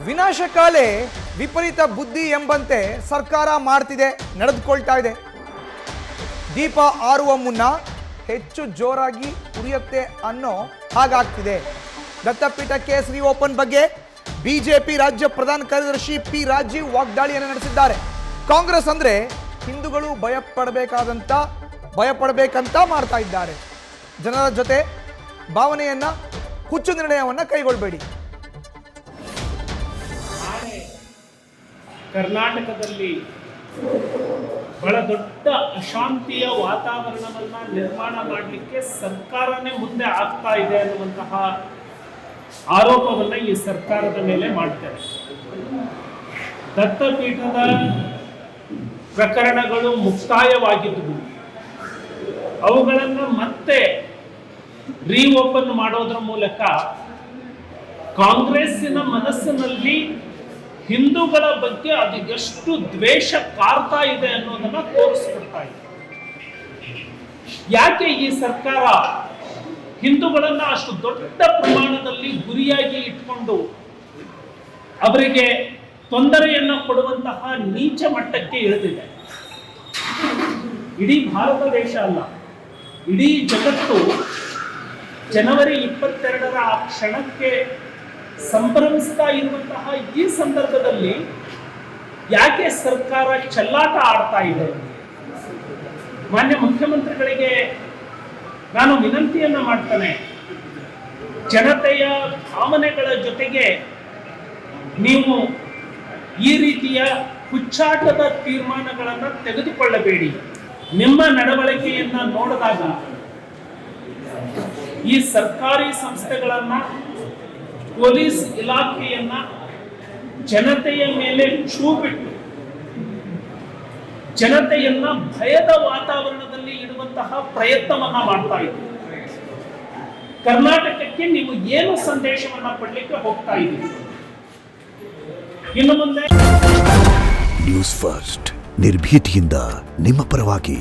ವಿನಾಶಕಾಲೆ ವಿಪರೀತ ಬುದ್ಧಿ ಎಂಬಂತೆ ಸರ್ಕಾರ ಮಾಡ್ತಿದೆ, ನಡೆದುಕೊಳ್ತಾ ಇದೆ. ದೀಪ ಆರುವ ಮುನ್ನ ಹೆಚ್ಚು ಜೋರಾಗಿ ಉರಿಯುತ್ತೆ ಅನ್ನೋ ಹಾಗಾಗ್ತಿದೆ. ದತ್ತಪೀಠ ಕೇಸ್ ಓಪನ್ ಬಗ್ಗೆ ಬಿಜೆಪಿ ರಾಜ್ಯ ಪ್ರಧಾನ ಕಾರ್ಯದರ್ಶಿ ಪಿ ರಾಜೀವ್ ವಾಗ್ದಾಳಿಯನ್ನು ನಡೆಸಿದ್ದಾರೆ. ಕಾಂಗ್ರೆಸ್ ಅಂದ್ರೆ ಹಿಂದೂಗಳು ಭಯಪಡಬೇಕಂತ ಮಾಡ್ತಾ ಇದ್ದಾರೆ. ಜನರ ಜೊತೆ ಭಾವನೆಯನ್ನ ಹುಚ್ಚು ನಿರ್ಣಯವನ್ನ ಕೈಗೊಳ್ಳಬೇಡಿ. ಕರ್ನಾಟಕದಲ್ಲಿ ಬಹಳ ದೊಡ್ಡ ಅಶಾಂತಿಯ ವಾತಾವರಣವನ್ನ ನಿರ್ಮಾಣ ಮಾಡಲಿಕ್ಕೆ ಸರ್ಕಾರನೇ ಮುಂದೆ ಆಗ್ತಾ ಇದೆ ಅನ್ನುವಂತಹ ಆರೋಪವನ್ನ ಈ ಸರ್ಕಾರದ ಮೇಲೆ ಮಾಡ್ತಾರೆ. ದತ್ತಪೀಠದ ಪ್ರಕರಣಗಳು ಮುಕ್ತಾಯವಾಗಿದ್ದವು, ಅವುಗಳನ್ನು ಮತ್ತೆ ರೀಓಪನ್ ಮಾಡೋದ್ರ ಮೂಲಕ ಕಾಂಗ್ರೆಸ್ಸಿನ ಮನಸ್ಸಿನಲ್ಲಿ ಹಿಂದೂಗಳ ಬಗ್ಗೆ ಅದು ಎಷ್ಟು ದ್ವೇಷ ಕಾರ್ತಾ ಇದೆ ಅನ್ನೋದನ್ನ ತೋರಿಸ್ಕೊಡ್ತಾ ಇದೆ. ಯಾಕೆ ಈ ಸರ್ಕಾರ ಹಿಂದೂಗಳನ್ನ ಅಷ್ಟು ದೊಡ್ಡ ಪ್ರಮಾಣದಲ್ಲಿ ಗುರಿಯಾಗಿ ಇಟ್ಕೊಂಡು ಅವರಿಗೆ ತೊಂದರೆಯನ್ನ ಕೊಡುವಂತಹ ನೀಚ ಮಟ್ಟಕ್ಕೆ ಇಳಿದಿದೆ? ಇಡೀ ಭಾರತ ದೇಶ ಅಲ್ಲ, ಇಡೀ ಜಗತ್ತು ಜನವರಿ 22ರ ಆ ಕ್ಷಣಕ್ಕೆ ಸಂಭ್ರಮಿಸ್ತಾ ಇರುವಂತಹ ಈ ಸಂದರ್ಭದಲ್ಲಿ ಯಾಕೆ ಸರ್ಕಾರ ಚೆಲ್ಲಾಟ ಆಡ್ತಾ ಇದೆ? ಮಾನ್ಯ ಮುಖ್ಯಮಂತ್ರಿಗಳಿಗೆ ನಾನು ವಿನಂತಿಯನ್ನ ಮಾಡ್ತಾನೆ, ಜನತೆಯ ಭಾವನೆಗಳ ಜೊತೆಗೆ ನೀವು ಈ ರೀತಿಯ ಹುಚ್ಚಾಟದ ತೀರ್ಮಾನಗಳನ್ನು ತೆಗೆದುಕೊಳ್ಳಬೇಡಿ. ನಿಮ್ಮ ನಡವಳಿಕೆಯನ್ನ ನೋಡಿದಾಗ ಈ ಸರ್ಕಾರಿ ಸಂಸ್ಥೆಗಳನ್ನ, ಪೊಲೀಸ್ ಇಲಾಖೆಯನ್ನ ಜನತೆಯ ಮೇಲೆ ಛೂ ಬಿಟ್ಟು ಜನತೆಯನ್ನ ಭಯದ ವಾತಾವರಣದಲ್ಲಿ ಇಡುವಂತಹ ಪ್ರಯತ್ನವನ್ನ ಮಾಡ್ತಾ ಇದ್ದೀವಿ. ಕರ್ನಾಟಕಕ್ಕೆ ನೀವು ಏನು ಸಂದೇಶವನ್ನ ಕೊಡ್ಲಿಕ್ಕೆ ಹೋಗ್ತಾ ಇದ್ದೀವಿ? ಇನ್ನು ಮುಂದೆ ನ್ಯೂಸ್ ಫಸ್ಟ್ ನಿರ್ಭೀತಿಯಿಂದ ನಿಮ್ಮ ಪರವಾಗಿ.